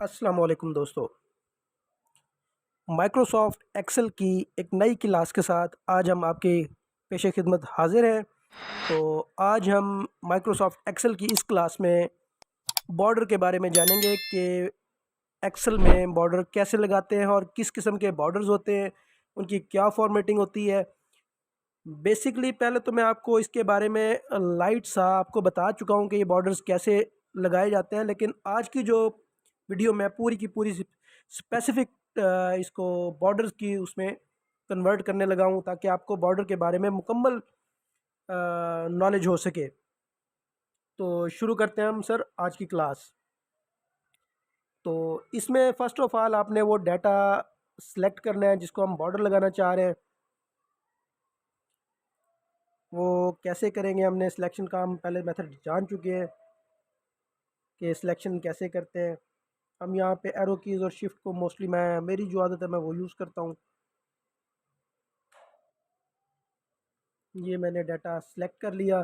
अस्सलाम वालेकुम दोस्तों। माइक्रोसॉफ्ट एक्सेल की एक नई क्लास के साथ आज हम आपके पेशे खिदमत हाजिर हैं। तो आज हम माइक्रोसॉफ्ट एक्सेल की इस क्लास में बॉर्डर के बारे में जानेंगे कि एक्सेल में बॉर्डर कैसे लगाते हैं और किस किस्म के बॉर्डर्स होते हैं, उनकी क्या फॉर्मेटिंग होती है। बेसिकली पहले तो मैं आपको इसके बारे में लाइट सा आपको बता चुका हूँ कि ये बॉर्डर्स कैसे लगाए जाते हैं, लेकिन आज की जो वीडियो मैं पूरी की पूरी स्पेसिफिक इसको बॉर्डर्स की उसमें कन्वर्ट करने लगा हूँ ताकि आपको बॉर्डर के बारे में मुकम्मल नॉलेज हो सके। तो शुरू करते हैं हम सर आज की क्लास। तो इसमें फ़र्स्ट ऑफ ऑल आपने वो डाटा सेलेक्ट करना है जिसको हम बॉर्डर लगाना चाह रहे हैं। वो कैसे करेंगे, हमने सिलेक्शन का हम पहले मेथड जान चुके हैं कि सिलेक्शन कैसे करते हैं। हम यहाँ पे एरो कीज़ और शिफ्ट को मोस्टली मेरी जो आदत है मैं वो यूज़ करता हूँ। ये मैंने डाटा सेलेक्ट कर लिया।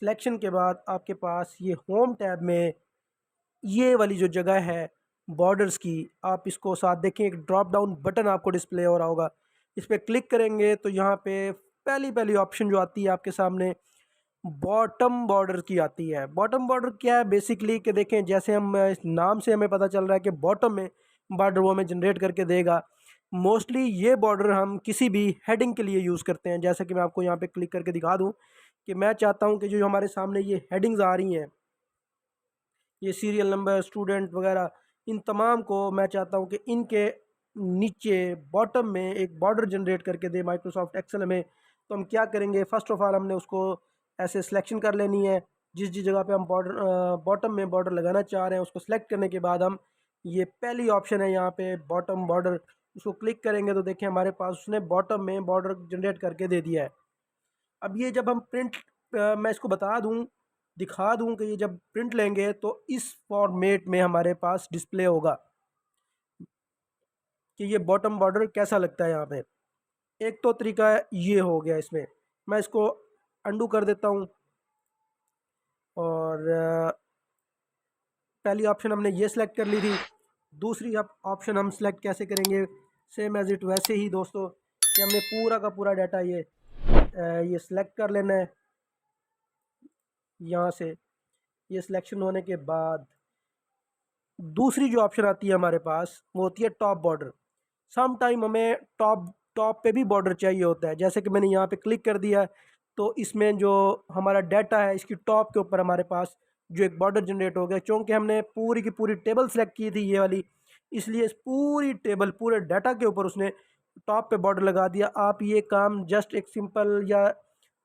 सिलेक्शन के बाद आपके पास ये होम टैब में ये वाली जो जगह है बॉर्डर्स की, आप इसको साथ देखें, एक ड्रॉप डाउन बटन आपको डिस्प्ले हो रहा होगा। इस पर क्लिक करेंगे तो यहाँ पे पहली पहली ऑप्शन जो आती है आपके सामने बॉटम बॉर्डर की आती है। बॉटम बॉर्डर क्या है बेसिकली कि देखें, जैसे हम इस नाम से हमें पता चल रहा है कि बॉटम में बॉर्डर वो हमें जनरेट करके देगा। मोस्टली ये बॉर्डर हम किसी भी हेडिंग के लिए यूज़ करते हैं। जैसे कि मैं आपको यहाँ पे क्लिक करके दिखा दूँ कि मैं चाहता हूँ कि जो हमारे सामने ये हेडिंग्स आ रही हैं, ये सीरियल नंबर, स्टूडेंट वगैरह, इन तमाम को मैं चाहता हूँ कि इनके नीचे बॉटम में एक बॉर्डर जनरेट करके दे माइक्रोसॉफ्ट एक्सेल में। तो हम क्या करेंगे, फ़र्स्ट ऑफ ऑल हमने उसको ऐसे सिलेक्शन कर लेनी है। जिस जिस जगह पे हम बॉर्डर बॉटम में बॉर्डर लगाना चाह रहे हैं उसको सिलेक्ट करने के बाद हम ये पहली ऑप्शन है यहाँ पे बॉटम बॉर्डर, उसको क्लिक करेंगे तो देखिए हमारे पास उसने बॉटम में बॉर्डर जनरेट करके दे दिया है। अब ये जब हम प्रिंट, मैं इसको बता दूं, दिखा दूं कि ये जब प्रिंट लेंगे तो इस फॉर्मेट में हमारे पास डिस्प्ले होगा कि ये बॉटम बॉर्डर कैसा लगता है यहाँ पे। एक तो तरीका ये हो गया इसमें। मैं इसको अंडू कर देता हूँ और पहली ऑप्शन हमने ये सिलेक्ट कर ली थी। दूसरी अब ऑप्शन हम सिलेक्ट कैसे करेंगे, सेम एज इट वैसे ही दोस्तों, कि हमने पूरा का पूरा डाटा ये सिलेक्ट कर लेना है यहाँ से। ये सिलेक्शन होने के बाद दूसरी जो ऑप्शन आती है हमारे पास वो होती है टॉप बॉर्डर। सम टाइम हमें टॉप टॉप पे भी बॉर्डर चाहिए होता है। जैसे कि मैंने यहाँ पे क्लिक कर दिया तो इसमें जो हमारा डाटा है इसकी टॉप के ऊपर हमारे पास जो एक बॉर्डर जनरेट हो गया। चूँकि हमने पूरी की पूरी टेबल सेलेक्ट की थी ये वाली, इसलिए इस पूरी टेबल पूरे डाटा के ऊपर उसने टॉप पे बॉर्डर लगा दिया। आप ये काम जस्ट एक सिंपल या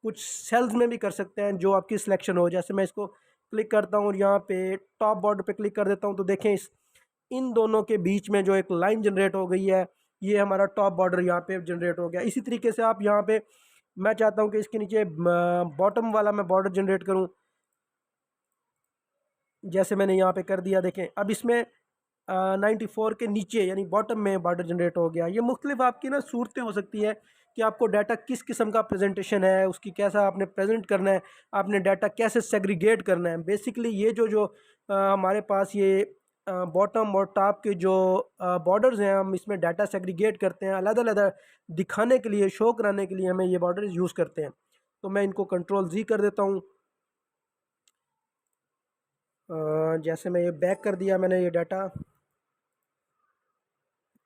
कुछ सेल्स में भी कर सकते हैं जो आपकी सिलेक्शन हो। जैसे मैं इसको क्लिक करता हूँ और यहाँ पे टॉप बॉर्डर पे क्लिक कर देता हूँ तो देखें इस इन दोनों के बीच में जो एक लाइन जनरेट हो गई है, ये हमारा टॉप बॉर्डर यहाँ पे जनरेट हो गया। इसी तरीके से आप यहाँ पे, मैं चाहता हूँ कि इसके नीचे बॉटम वाला मैं बॉर्डर जनरेट करूँ, जैसे मैंने यहाँ पे कर दिया। देखें अब इसमें 94 के नीचे यानी बॉटम में बॉर्डर जनरेट हो गया। ये मुख्तलिफ आपकी ना सूरतें हो सकती है कि आपको डाटा किस किस्म का प्रेजेंटेशन है, उसकी कैसा आपने प्रेजेंट करना है, आपने डाटा कैसे सेग्रीगेट करना है। बेसिकली ये जो हमारे पास ये बॉटम और टॉप के जो बॉर्डर्स हैं, हम इसमें डाटा सेग्रीगेट करते हैं अलग अलग दिखाने के लिए, शो कराने के लिए हमें ये बॉर्डर यूज़ करते हैं। तो मैं इनको कंट्रोल Z कर देता हूँ। जैसे मैं ये बैक कर दिया मैंने ये डाटा,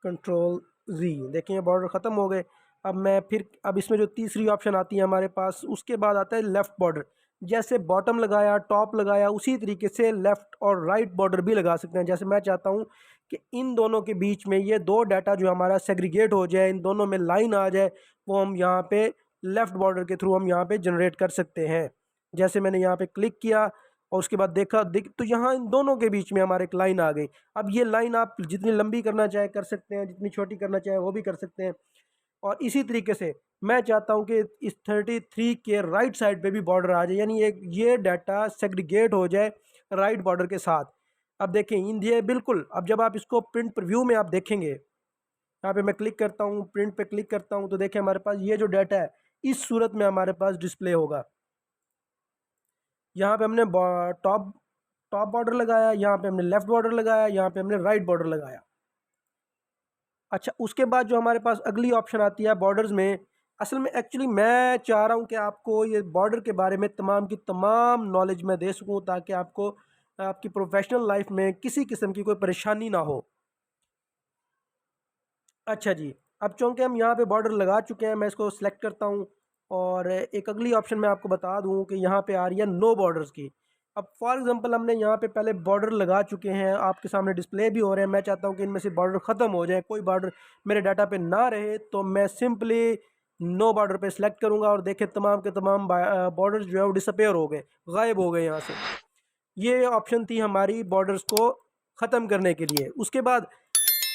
कंट्रोल Z, देखें ये बॉर्डर ख़त्म हो गए। अब इसमें जो तीसरी ऑप्शन आती है हमारे पास, उसके बाद आता है लेफ़्ट बॉर्डर। जैसे बॉटम लगाया, टॉप लगाया, उसी तरीके से लेफ़्ट और राइट बॉर्डर भी लगा सकते हैं। जैसे मैं चाहता हूँ कि इन दोनों के बीच में ये दो डाटा जो हमारा सेग्रीगेट हो जाए, इन दोनों में लाइन आ जाए, वो हम यहाँ पे लेफ़्ट बॉर्डर के थ्रू हम यहाँ पे जनरेट कर सकते हैं। जैसे मैंने यहाँ पे क्लिक किया और उसके बाद देखा तो यहाँ इन दोनों के बीच में हमारे एक लाइन आ गई। अब ये लाइन आप जितनी लंबी करना चाहे कर सकते हैं, जितनी छोटी करना चाहे वो भी कर सकते हैं। और इसी तरीके से मैं चाहता हूं कि इस 33 के राइट साइड पे भी बॉर्डर आ जाए, यानी एक ये डाटा सेग्रीगेट हो जाए राइट बॉर्डर के साथ। अब देखें इन ये बिल्कुल, अब जब आप इसको प्रिंट प्रीव्यू में आप देखेंगे, यहाँ पे मैं क्लिक करता हूँ, प्रिंट पे क्लिक करता हूँ तो देखें हमारे पास ये जो डाटा है इस सूरत में हमारे पास डिस्प्ले होगा। यहाँ पे हमने टॉप टॉप बॉर्डर लगाया, यहाँ पे हमने लेफ़्ट बॉर्डर लगाया, यहाँ पे हमने राइट बॉर्डर लगाया। अच्छा, उसके बाद जो हमारे पास अगली ऑप्शन आती है बॉर्डर्स में, असल में एक्चुअली मैं चाह रहा हूँ कि आपको ये बॉर्डर के बारे में तमाम की तमाम नॉलेज मैं दे सकूँ, ताकि आपको आपकी प्रोफेशनल लाइफ में किसी किस्म की कोई परेशानी ना हो। अच्छा जी, अब चूँकि हम यहाँ पे बॉर्डर लगा चुके हैं, मैं इसको सिलेक्ट करता हूँ और एक अगली ऑप्शन मैं आपको बता दूँ कि यहाँ पे आ रही है नो बॉर्डर्स की। अब फॉर एग्जांपल हमने यहाँ पे पहले बॉर्डर लगा चुके हैं, आपके सामने डिस्प्ले भी हो रहे हैं, मैं चाहता हूँ कि इनमें से बॉर्डर ख़त्म हो जाए, कोई बॉर्डर मेरे डाटा पे ना रहे, तो मैं सिंपली नो बॉर्डर पे सिलेक्ट करूँगा और देखें तमाम के तमाम बॉर्डर्स जो है वो डिसअपेयर हो गए, गायब हो गए यहाँ से। ये ऑप्शन थी हमारी बॉर्डर्स को ख़त्म करने के लिए। उसके बाद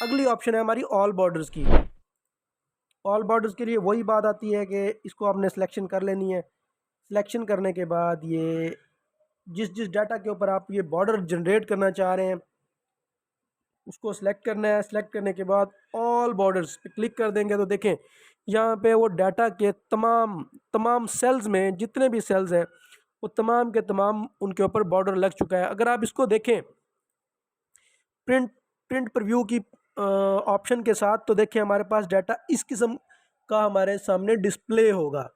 अगली ऑप्शन है हमारी ऑल बॉर्डर्स की। ऑल बॉर्डर्स के लिए वही बात आती है कि इसको आपने सिलेक्शन कर लेनी है। सिलेक्शन करने के बाद ये जिस जिस डाटा के ऊपर आप ये बॉर्डर जनरेट करना चाह रहे हैं उसको सिलेक्ट करना है। सिलेक्ट करने के बाद ऑल बॉर्डर्स पे क्लिक कर देंगे तो देखें यहाँ पे वो डाटा के तमाम तमाम सेल्स में जितने भी सेल्स हैं वो तमाम के तमाम उनके ऊपर बॉर्डर लग चुका है। अगर आप इसको देखें प्रिंट प्रिंट प्रीव्यू की ऑप्शन के साथ, तो देखिए हमारे पास डाटा इस किस्म का हमारे सामने डिस्प्ले होगा।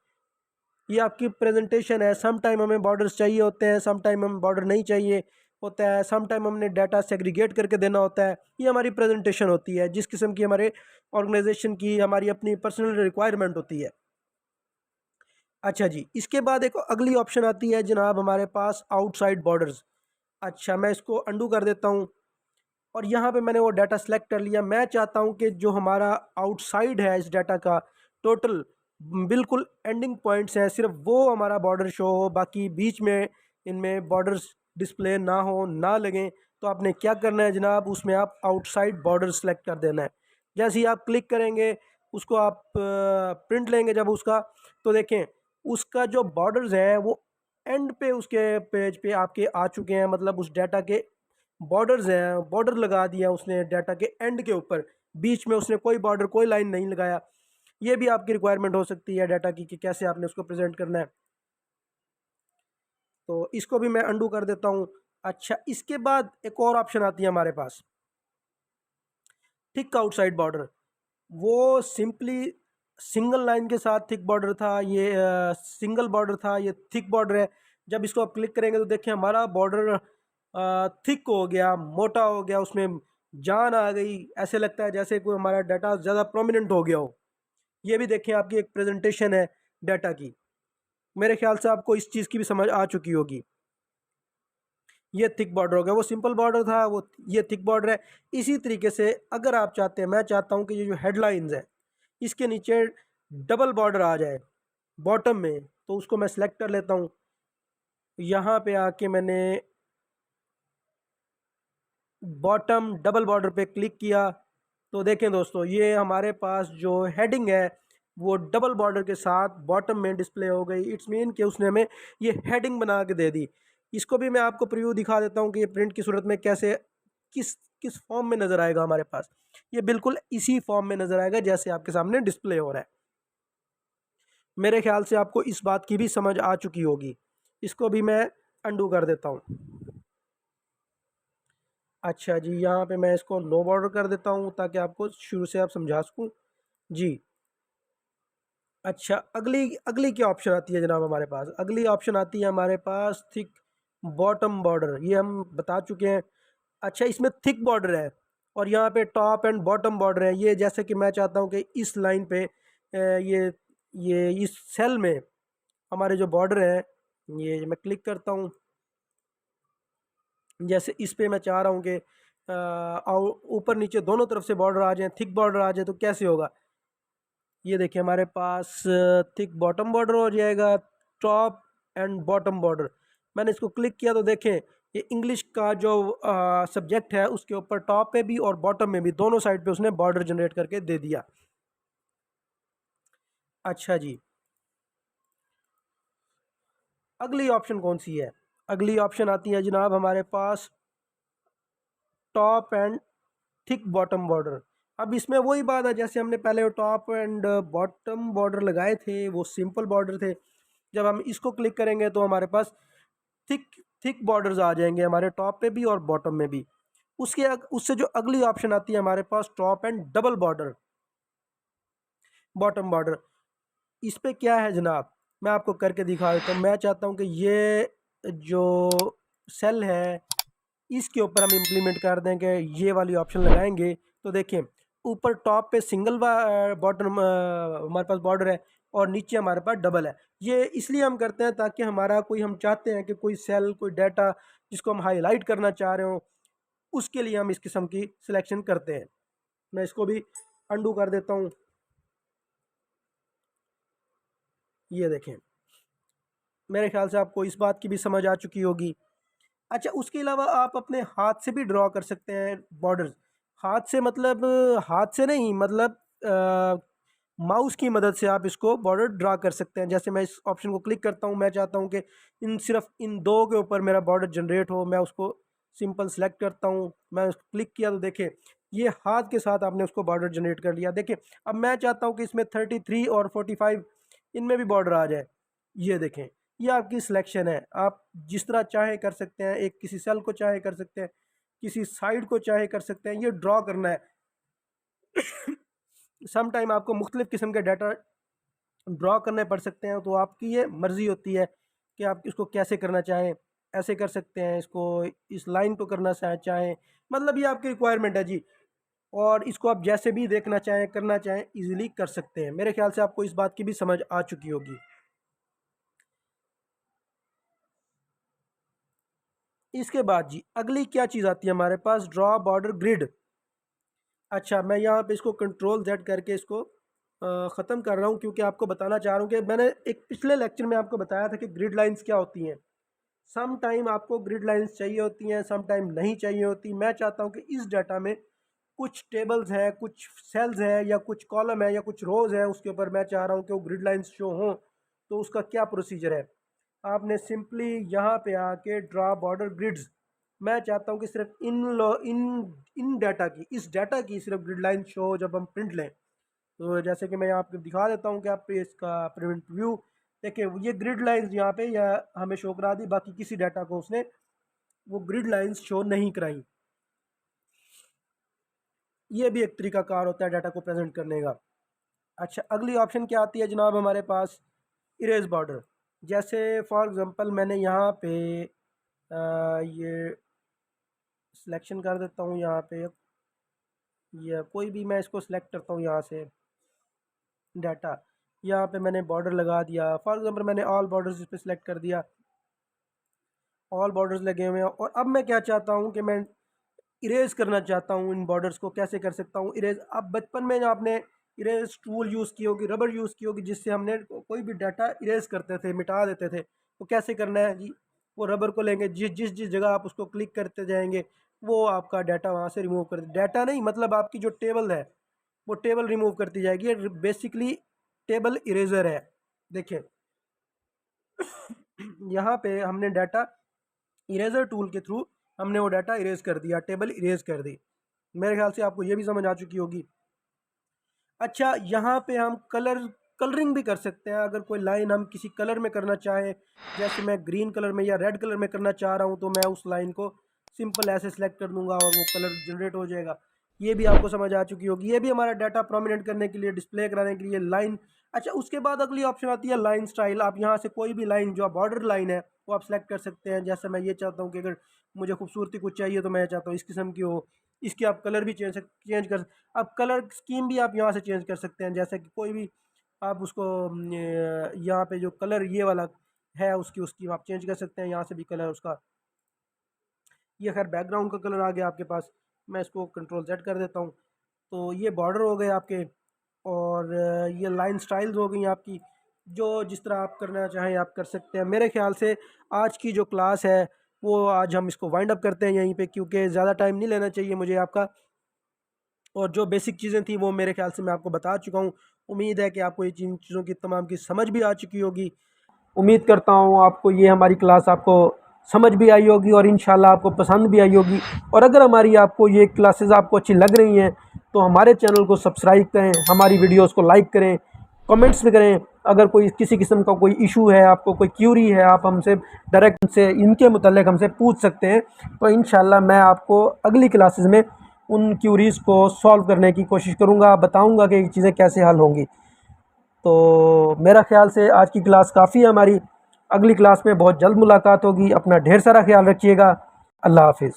ये आपकी प्रेजेंटेशन है। सम टाइम हमें बॉर्डर्स चाहिए होते हैं, सम टाइम हमें बॉर्डर नहीं चाहिए होता है, सम टाइम हमने डाटा सेग्रीगेट करके देना होता है। ये हमारी प्रेजेंटेशन होती है, जिस किस्म की हमारे ऑर्गेनाइजेशन की हमारी अपनी पर्सनल रिक्वायरमेंट होती है। अच्छा जी, इसके बाद एक अगली ऑप्शन आती है जनाब हमारे पास आउटसाइड बॉर्डर्स। अच्छा, मैं इसको अंडू कर देता हूँ और यहाँ पे मैंने वो डाटा सेलेक्ट कर लिया। मैं चाहता हूँ कि जो हमारा आउटसाइड है इस डाटा का टोटल बिल्कुल एंडिंग पॉइंट्स हैं, सिर्फ वो हमारा बॉर्डर शो हो, बाकी बीच में इनमें बॉर्डर्स डिस्प्ले ना हो, ना लगें। तो आपने क्या करना है जनाब, उसमें आप आउटसाइड बॉर्डर सेलेक्ट कर देना है। जैसे ही आप क्लिक करेंगे उसको आप प्रिंट लेंगे जब उसका, तो देखें उसका जो बॉर्डर्स हैं वो एंड पे उसके पेज पे आपके आ चुके हैं। मतलब उस डाटा के बॉर्डर्स हैं, बॉर्डर लगा दिया उसने डाटा के एंड के ऊपर, बीच में उसने कोई बॉर्डर कोई लाइन नहीं लगाया। ये भी आपकी रिक्वायरमेंट हो सकती है डाटा की कि कैसे आपने उसको प्रेजेंट करना है। तो इसको भी मैं अंडू कर देता हूँ। अच्छा, इसके बाद एक और ऑप्शन आती है हमारे पास थिक आउटसाइड बॉर्डर। वो सिंपली सिंगल लाइन के साथ थिक बॉर्डर था, ये सिंगल बॉर्डर था, ये थिक बॉर्डर है। जब इसको आप क्लिक करेंगे तो देखिए हमारा बॉर्डर थिक हो गया, मोटा हो गया, उसमें जान आ गई। ऐसे लगता है जैसे कोई हमारा डाटा ज़्यादा प्रोमिनेंट हो गया हो। ये भी देखें आपकी एक प्रेजेंटेशन है डाटा की। मेरे ख्याल से आपको इस चीज़ की भी समझ आ चुकी होगी। ये थिक बॉर्डर हो गया, वो सिंपल बॉर्डर था, वो ये थिक बॉर्डर है। इसी तरीके से अगर आप चाहते हैं, मैं चाहता हूँ कि ये जो हेडलाइंस है इसके नीचे डबल बॉर्डर आ जाए बॉटम में, तो उसको मैं सिलेक्ट कर लेता हूँ। यहाँ पे आके मैंने बॉटम डबल बॉर्डर पे क्लिक किया तो देखें दोस्तों ये हमारे पास जो हेडिंग है वो डबल बॉर्डर के साथ बॉटम में डिस्प्ले हो गई। इट्स मीन कि उसने हमें ये हेडिंग बना के दे दी। इसको भी मैं आपको प्रीव्यू दिखा देता हूँ कि ये प्रिंट की सूरत में कैसे किस किस फॉर्म में नज़र आएगा हमारे पास। ये बिल्कुल इसी फॉर्म में नज़र आएगा जैसे आपके सामने डिस्प्ले हो रहा है। मेरे ख्याल से आपको इस बात की भी समझ आ चुकी होगी। इसको भी मैं अंडू कर देता हूँ। अच्छा जी, यहाँ पे मैं इसको नो बॉर्डर कर देता हूँ ताकि आपको शुरू से आप समझा सकूँ जी। अच्छा, अगली अगली क्या ऑप्शन आती है जनाब हमारे पास? अगली ऑप्शन आती है हमारे पास थिक बॉटम बॉर्डर, ये हम बता चुके हैं। अच्छा, इसमें थिक बॉर्डर है और यहाँ पे टॉप एंड बॉटम बॉर्डर है। ये जैसे कि मैं चाहता हूँ कि इस लाइन पे ये इस सेल में हमारे जो बॉर्डर है, ये मैं क्लिक करता हूँ। जैसे इस पे मैं चाह रहा हूँ कि ऊपर नीचे दोनों तरफ से बॉर्डर आ जाए, थिक बॉर्डर आ जाए, तो कैसे होगा? ये देखिए हमारे पास थिक बॉटम बॉर्डर हो जाएगा, टॉप एंड बॉटम बॉर्डर। मैंने इसको क्लिक किया तो देखें ये इंग्लिश का जो सब्जेक्ट है उसके ऊपर टॉप पे भी और बॉटम में भी दोनों साइड पे उसने बॉर्डर जनरेट करके दे दिया। अच्छा जी, अगली ऑप्शन कौन सी है? अगली ऑप्शन आती है जनाब हमारे पास top and thick bottom border. अब इसमें वही बात है, जैसे हमने पहले टॉप एंड बॉटम बॉर्डर लगाए थे वो सिंपल बॉर्डर थे। जब हम इसको क्लिक करेंगे तो हमारे पास थिक थिक बॉर्डर्स आ जाएंगे हमारे टॉप पे भी और बॉटम में भी। उससे जो अगली ऑप्शन आती है हमारे पास top and double border, bottom border. इस पे क्या है जनाब, मैं आपको करके दिखा देता हूँ। मैं चाहता हूँ कि ये जो सेल है इसके ऊपर हम इम्प्लीमेंट कर दें कि ये वाली ऑप्शन लगाएंगे तो देखिए ऊपर टॉप पे सिंगल बॉटम हमारे पास बॉर्डर है और नीचे हमारे पास डबल है। ये इसलिए हम करते हैं ताकि हमारा कोई, हम चाहते हैं कि कोई सेल, कोई डाटा जिसको हम हाईलाइट करना चाह रहे हो, उसके लिए हम इस किस्म की सिलेक्शन करते हैं। मैं इसको भी अंडू कर देता हूँ। ये देखें, मेरे ख्याल से आपको इस बात की भी समझ आ चुकी होगी। अच्छा, उसके अलावा आप अपने हाथ से भी ड्रॉ कर सकते हैं बॉर्डर्स। हाथ से मतलब, हाथ से नहीं मतलब माउस की मदद से आप इसको बॉर्डर ड्रा कर सकते हैं। जैसे मैं इस ऑप्शन को क्लिक करता हूँ, मैं चाहता हूँ कि सिर्फ इन दो के ऊपर मेरा बॉर्डर जनरेट हो, मैं उसको सिंपल सेलेक्ट करता हूँ, मैं उसको क्लिक किया तो देखिए ये हाथ के साथ आपने उसको बॉर्डर जनरेट कर लिया। देखिए अब मैं चाहता हूँ कि इसमें 33 और 45 इनमें भी बॉर्डर आ जाए। ये देखें, ये आपकी सिलेक्शन है, आप जिस तरह चाहे कर सकते हैं। एक किसी सेल को चाहे कर सकते हैं, किसी साइड को चाहे कर सकते हैं। ये ड्रॉ करना है। सम टाइम आपको मुख्तलिफ़ किस्म के डाटा ड्रॉ करने पड़ सकते हैं, तो आपकी ये मर्ज़ी होती है कि आप इसको कैसे करना चाहें। ऐसे कर सकते हैं इसको, इस लाइन को करना चाहें, मतलब ये आपकी रिक्वायरमेंट है जी। और इसको आप जैसे भी देखना चाहें, करना चाहें, इजीली कर सकते हैं। मेरे ख्याल से आपको इस बात की भी समझ आ चुकी होगी। इसके बाद जी अगली क्या चीज़ आती है हमारे पास, ड्रॉ बॉर्डर ग्रिड। अच्छा, मैं यहाँ पे इसको कंट्रोल जेड करके इसको ख़त्म कर रहा हूँ, क्योंकि आपको बताना चाह रहा हूँ कि मैंने एक पिछले लेक्चर में आपको बताया था कि ग्रिड लाइंस क्या होती हैं। सम टाइम आपको ग्रिड लाइंस चाहिए होती हैं, सम टाइम नहीं चाहिए होती। मैं चाहता हूँ कि इस डाटा में कुछ टेबल्स हैं, कुछ सेल्स हैं, या कुछ कॉलम है, या कुछ रोज़ है, उसके ऊपर मैं चाह रहा हूँ कि वो ग्रिड लाइंस शो हों। तो उसका क्या प्रोसीजर है, आपने सिंपली यहाँ पे आके ड्रा बॉर्डर ग्रिड्स, मैं चाहता हूँ कि सिर्फ इन इन डाटा की, इस डाटा की सिर्फ ग्रिड लाइन शो हो जब हम प्रिंट लें। तो जैसे कि मैं यहाँ पे दिखा देता हूँ कि आप इसका प्रिंट व्यू देखिए, ये ग्रिड लाइंस यहाँ पे या हमें शो करा दी, बाकी किसी डाटा को उसने वो ग्रिड लाइंस शो नहीं कराई। ये भी एक तरीका कार होता है डाटा को प्रेजेंट करने का। अच्छा, अगली ऑप्शन क्या आती है जनाब हमारे पास, इरेज बॉर्डर। जैसे फॉर एग्जांपल मैंने यहाँ पे ये सिलेक्शन कर देता हूँ, यहाँ पे ये कोई भी मैं इसको सिलेक्ट करता हूँ यहाँ से डाटा, यहाँ पे मैंने बॉर्डर लगा दिया। फॉर एग्जांपल मैंने ऑल बॉर्डर्स इस पर सिलेक्ट कर दिया, ऑल बॉर्डर्स लगे हुए हैं। और अब मैं क्या चाहता हूँ कि मैं इरेज करना चाहता हूँ इन बॉर्डर्स को। कैसे कर सकता हूँ इरेज, अब बचपन में आपने इरेज टूल यूज़ की होगी, रबर यूज़ की होगी, जिससे हमने कोई भी डाटा इरेज करते थे, मिटा देते थे। तो कैसे करना है जी, वो रबर को लेंगे, जिस जिस जिस जगह आप उसको क्लिक करते जाएंगे वो आपका डाटा वहाँ से रिमूव कर, डाटा नहीं मतलब आपकी जो टेबल है वो टेबल रिमूव करती जाएगी। ये बेसिकली टेबल इरेजर है। देखिए यहाँ पे हमने डाटा इरेजर टूल के थ्रू हमने वो डाटा इरेज कर दिया, टेबल इरेज कर दी। मेरे ख्याल से आपको ये भी समझ आ चुकी होगी। अच्छा, यहाँ पे हम कलरिंग भी कर सकते हैं। अगर कोई लाइन हम किसी कलर में करना चाहें, जैसे मैं ग्रीन कलर में या रेड कलर में करना चाह रहा हूँ, तो मैं उस लाइन को सिंपल ऐसे सिलेक्ट कर दूंगा और वो कलर जनरेट हो जाएगा। ये भी आपको समझ आ चुकी होगी। ये भी हमारा डाटा प्रोमिनेंट करने के लिए, डिस्प्ले कराने के लिए लाइन। अच्छा, उसके बाद अगली ऑप्शन आती है लाइन स्टाइल। आप यहाँ से कोई भी लाइन जो बॉर्डर लाइन है वो आप सेलेक्ट कर सकते हैं। जैसे मैं ये चाहता हूँ कि अगर मुझे खूबसूरती कुछ चाहिए तो मैं चाहता हूँ इस किस्म की हो, इसके आप कलर भी चेंज कर, अब कलर स्कीम भी आप यहाँ से चेंज कर सकते हैं। जैसे कि कोई भी आप उसको यहाँ पे जो कलर ये वाला है उसकी आप चेंज कर सकते हैं यहाँ से भी कलर उसका। ये खैर बैकग्राउंड का कलर आ गया आपके पास, मैं इसको कंट्रोल जेड कर देता हूँ। तो ये बॉर्डर हो गए आपके, और ये लाइन स्टाइल्स हो गई आपकी। जो जिस तरह आप करना चाहें आप कर सकते हैं। मेरे ख्याल से आज की जो क्लास है वो आज हम इसको वाइंड अप करते हैं यहीं पे, क्योंकि ज़्यादा टाइम नहीं लेना चाहिए मुझे आपका। और जो बेसिक चीज़ें थी वो मेरे ख्याल से मैं आपको बता चुका हूँ। उम्मीद है कि आपको ये चीज़ों की तमाम की समझ भी आ चुकी होगी। उम्मीद करता हूँ आपको ये हमारी क्लास आपको समझ भी आई होगी और इंशाल्लाह आपको पसंद भी आई होगी। और अगर हमारी आपको ये क्लासेस आपको अच्छी लग रही हैं तो हमारे चैनल को सब्सक्राइब करें, हमारी वीडियोस को लाइक करें, कमेंट्स भी करें अगर कोई किसी किस्म का कोई इशू है, आपको कोई क्यूरी है, आप हमसे डायरेक्ट से इनके मुतल्लिक़ हमसे पूछ सकते हैं। तो इंशाल्लाह मैं आपको अगली क्लासेस में उन क्यूरीज़ को सॉल्व करने की कोशिश करूँगा, बताऊँगा कि ये चीज़ें कैसे हल होंगी। तो मेरा ख़्याल से आज की क्लास काफ़ी है हमारी। अगली क्लास में बहुत जल्द मुलाकात होगी। अपना ढेर सारा ख्याल रखिएगा। अल्लाह हाफ़िज़।